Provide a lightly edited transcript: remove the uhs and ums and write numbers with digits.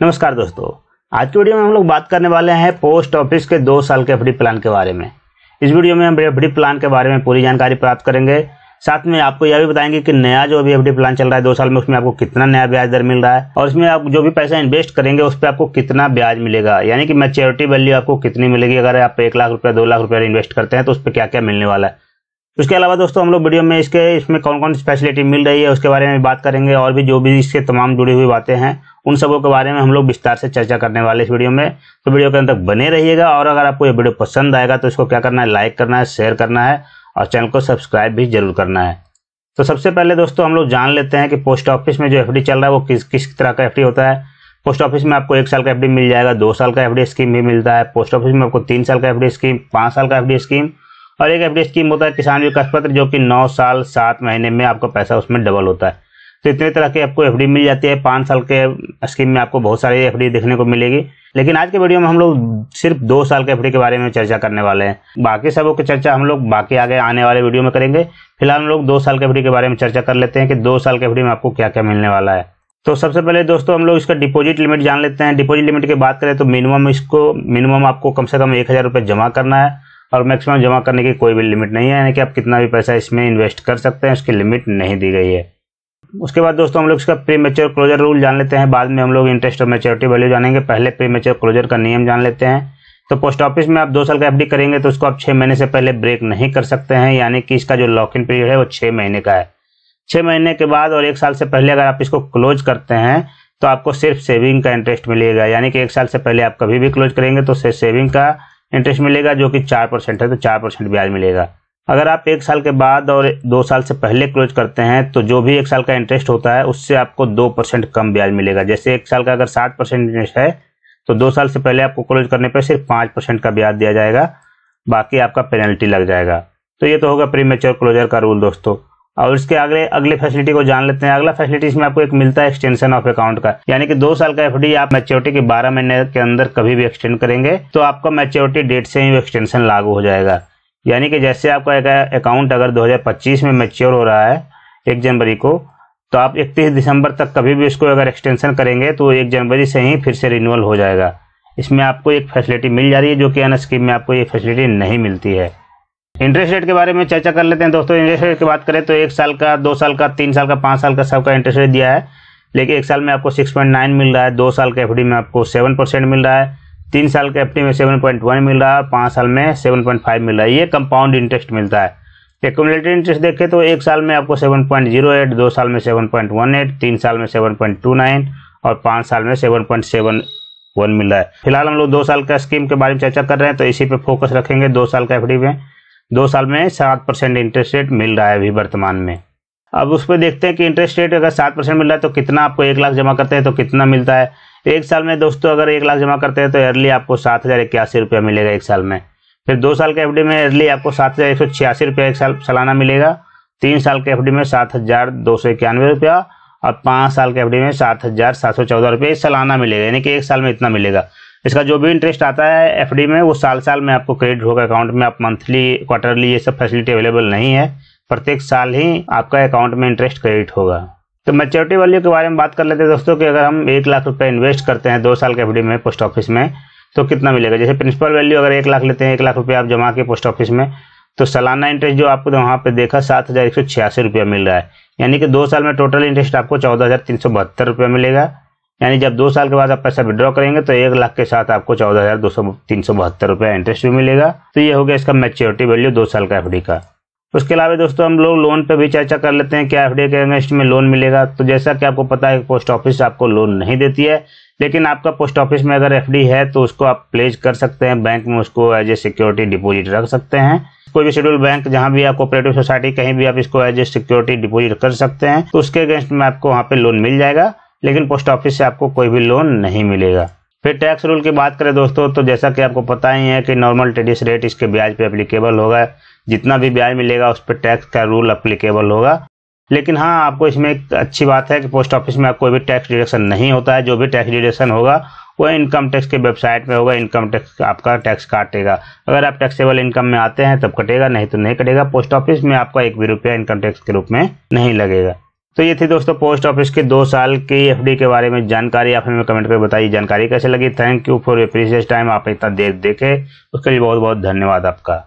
नमस्कार दोस्तों, आज की वीडियो में हम लोग बात करने वाले हैं पोस्ट ऑफिस के 2 साल के एफडी प्लान के बारे में। इस वीडियो में हम एफडी प्लान के बारे में पूरी जानकारी प्राप्त करेंगे। साथ में आपको यह भी बताएंगे कि नया जो अभी एफडी प्लान चल रहा है 2 साल में, उसमें आपको कितना नया ब्याज दर मिल रहा है और उसमें आप जो भी पैसा इन्वेस्ट करेंगे उस पर आपको कितना ब्याज मिलेगा, यानी कि मैच्योरिटी वैल्यू आपको कितनी मिलेगी। अगर आप 1 लाख रुपया 2 लाख रुपया इन्वेस्ट करते हैं तो उस पर क्या क्या मिलने वाला है। उसके अलावा दोस्तों हम लोग वीडियो में इसमें कौन कौन सी फैसिलिटी मिल रही है उसके बारे में बात करेंगे और भी जो भी इससे तमाम जुड़ी हुई बातें हैं उन सबों के बारे में हम लोग विस्तार से चर्चा करने वाले इस वीडियो में। तो वीडियो के अंत तक बने रहिएगा और अगर आपको ये वीडियो पसंद आएगा तो इसको क्या करना है, लाइक करना है, शेयर करना है और चैनल को सब्सक्राइब भी जरूर करना है। तो सबसे पहले दोस्तों हम लोग जान लेते हैं कि पोस्ट ऑफिस में जो एफडी चल रहा है वो किस तरह का एफडी होता है। पोस्ट ऑफिस में आपको 1 साल का एफडी मिल जाएगा, 2 साल का एफडी स्कीम भी मिलता है। पोस्ट ऑफिस में आपको 3 साल का एफडी स्कीम, 5 साल का एफडी स्कीम और एक एफडी स्कीम होता है किसान विकास पत्र, जो कि 9 साल 7 महीने में आपका पैसा उसमें डबल होता है। तो इतने तरह की आपको एफडी मिल जाती है। 5 साल के स्कीम में आपको बहुत सारी एफडी देखने को मिलेगी, लेकिन आज के वीडियो में हम लोग सिर्फ 2 साल के एफडी के बारे में चर्चा करने वाले हैं। बाकी सबों की चर्चा हम लोग बाकी आगे आने वाले वीडियो में करेंगे। फिलहाल हम लोग 2 साल के एफडी के बारे में चर्चा कर लेते हैं कि 2 साल के एफडी में आपको क्या क्या मिलने वाला है। तो सबसे पहले दोस्तों हम लोग इसका डिपॉजिट लिमिट जान लेते हैं। डिपॉजिट लिमिट की बात करें तो मिनिमम आपको कम से कम 1000 रुपये जमा करना है और मैक्सिमम जमा करने की कोई भी लिमिट नहीं है, यानी कि आप कितना भी पैसा इसमें इन्वेस्ट कर सकते हैं, उसकी लिमिट नहीं दी गई है। उसके बाद दोस्तों हम लोग इसका प्री मैच्योर क्लोजर रूल जान लेते हैं। बाद में हम लोग इंटरेस्ट और मैच्योरिटी वैल्यू जानेंगे। पहले प्री मैच्योर क्लोजर का नियम जान लेते हैं। तो पोस्ट ऑफिस में आप 2 साल का एफडी करेंगे तो उसको आप 6 महीने से पहले ब्रेक नहीं कर सकते हैं, यानी कि इसका जो लॉक इन पीरियड है वो 6 महीने का है। 6 महीने के बाद और 1 साल से पहले अगर आप इसको क्लोज करते हैं तो आपको सिर्फ सेविंग का इंटरेस्ट मिलेगा, यानी कि 1 साल से पहले आप कभी भी क्लोज करेंगे तो सेविंग का इंटरेस्ट मिलेगा जो कि 4% है, तो 4% ब्याज मिलेगा। अगर आप 1 साल के बाद और 2 साल से पहले क्लोज करते हैं तो जो भी 1 साल का इंटरेस्ट होता है उससे आपको 2% कम ब्याज मिलेगा। जैसे 1 साल का अगर 7% इंटरेस्ट है तो 2 साल से पहले आपको क्लोज करने पर सिर्फ 5% का ब्याज दिया जाएगा, बाकी आपका पेनल्टी लग जाएगा। तो ये तो होगा प्री मैच्योर क्लोजर का रूल दोस्तों। और इसके अगले फैसिलिटी को जान लेते हैं। अगला फैसिलिटी इसमें आपको एक मिलता है एक्सटेंशन ऑफ अकाउंट का, यानी कि 2 साल का एफडी आप मैच्योरिटी के 12 महीने के अंदर कभी भी एक्सटेंड करेंगे तो आपका मैच्योरिटी डेट से ही एक्सटेंशन लागू हो जाएगा। यानी कि जैसे आपका अकाउंट अगर 2025 में मैच्योर हो रहा है 1 जनवरी को, तो आप 31 दिसंबर तक कभी भी इसको अगर एक्सटेंशन करेंगे तो 1 जनवरी से ही फिर से रिन्यूअल हो जाएगा। इसमें आपको एक फैसिलिटी मिल जा रही है जो कि अन्य स्कीम में आपको ये फैसिलिटी नहीं मिलती है। इंटरेस्ट रेट के बारे में चर्चा कर लेते हैं दोस्तों। इंटरेस्ट रेट की बात करें तो 1 साल का, 2 साल का, 3 साल का, 5 साल का सबका इंटरेस्ट रेट दिया है, लेकिन 1 साल में आपको 6.9 मिल रहा है, 2 साल के एफडी में आपको 7% मिल रहा है, 3 साल के एफडी में 7.1 मिल रहा है और 5 साल में 7.5 मिल रहा है। ये कंपाउंड इंटरेस्ट मिलता है। एक्यूमुलेटेड इंटरेस्ट देखें तो 1 साल में आपको 7.08, 2 साल में 7.18, 3 साल में 7.29 और 5 साल में 7.71 मिल रहा है। फिलहाल हम लोग 2 साल का स्कीम के बारे में चर्चा कर रहे हैं तो इसी पे फोकस रखेंगे। 2 साल का एफडी में 2 साल में 7% इंटरेस्ट रेट मिल रहा है अभी वर्तमान में। अब उस पर देखते हैं कि इंटरेस्ट रेट अगर 7% मिल रहा है तो कितना, आपको 1 लाख जमा करते हैं तो कितना मिलता है। 1 साल में दोस्तों अगर 1 लाख जमा करते हैं तो ईयरली आपको 7081 रुपया मिलेगा 1 साल में। फिर 2 साल के एफडी में ईयरली आपको 7186 रुपया 1 साल सालाना मिलेगा। 3 साल के एफडी में 7291 रुपया और 5 साल के एफडी में 7714 रुपये सालाना मिलेगा, यानी कि 1 साल में इतना मिलेगा। इसका जो भी इंटरेस्ट आता है एफडी में वो साल में आपको क्रेडिट होगा अकाउंट में। आप मंथली, क्वार्टरली ये सब फैसिलिटी अवेलेबल नहीं है, प्रत्येक साल ही आपका अकाउंट में इंटरेस्ट क्रेडिट होगा। तो मैच्योरिटी वैल्यू के बारे में बात कर लेते हैं दोस्तों कि अगर हम 1 लाख रुपए इन्वेस्ट करते हैं 2 साल के एफडी में पोस्ट ऑफिस में तो कितना मिलेगा। जैसे प्रिंसिपल वैल्यू अगर 1 लाख लेते हैं, 1 लाख रुपये आप जमा के पोस्ट ऑफिस में, तो सालाना इंटरेस्ट जो आपको वहाँ पे देखा 7186 रुपया मिल रहा है, यानी कि 2 साल में टोटल इंटरेस्ट आपको 14372 रुपया मिलेगा। यानी जब 2 साल के बाद आप पैसा विड्रॉ करेंगे तो 1 लाख के साथ आपको 14372 रुपया इंटरेस्ट भी मिलेगा। तो ये हो गया इसका मैच्योरिटी वैल्यू 2 साल का एफडी का। उसके अलावा दोस्तों हम लोग लोन पे भी चर्चा कर लेते हैं, क्या एफडी के अगेंस्ट में लोन मिलेगा। तो जैसा कि आपको पता है पोस्ट ऑफिस आपको लोन नहीं देती है, लेकिन आपका पोस्ट ऑफिस में अगर एफडी है तो उसको आप प्लेज कर सकते हैं बैंक में, उसको एज ए सिक्योरिटी डिपॉजिट रख सकते हैं। कोई भी शेड्यूल बैंक, जहां भी आप कोऑपरेटिव सोसाइटी, कहीं भी आप इसको एज ए सिक्योरिटी डिपॉजिट कर सकते हैं, तो उसके अगेंस्ट में आपको वहाँ पे लोन मिल जाएगा, लेकिन पोस्ट ऑफिस से आपको कोई भी लोन नहीं मिलेगा। फिर टैक्स रूल की बात करें दोस्तों तो जैसा कि आपको पता ही है कि नॉर्मल टीडीएस रेट इसके ब्याज पे एप्लीकेबल होगा। जितना भी ब्याज मिलेगा उस पर टैक्स का रूल एप्लीकेबल होगा। लेकिन हाँ, आपको इसमें एक अच्छी बात है कि पोस्ट ऑफिस में कोई भी टैक्स डिडक्शन नहीं होता है। जो भी टैक्स डिडक्शन होगा वो इनकम टैक्स के वेबसाइट में होगा, इनकम टैक्स आपका टैक्स काटेगा। अगर आप टैक्सेबल इनकम में आते हैं तब कटेगा, नहीं तो नहीं कटेगा। पोस्ट ऑफिस में आपका 1 भी रुपया इनकम टैक्स के रूप में नहीं लगेगा। तो ये थी दोस्तों पोस्ट ऑफिस के 2 साल की एफडी के बारे में जानकारी। आप हमें कमेंट करके बताइए जानकारी कैसे लगी। Thank you for your precious time. आप इतना देर देखे उसके लिए बहुत बहुत धन्यवाद आपका।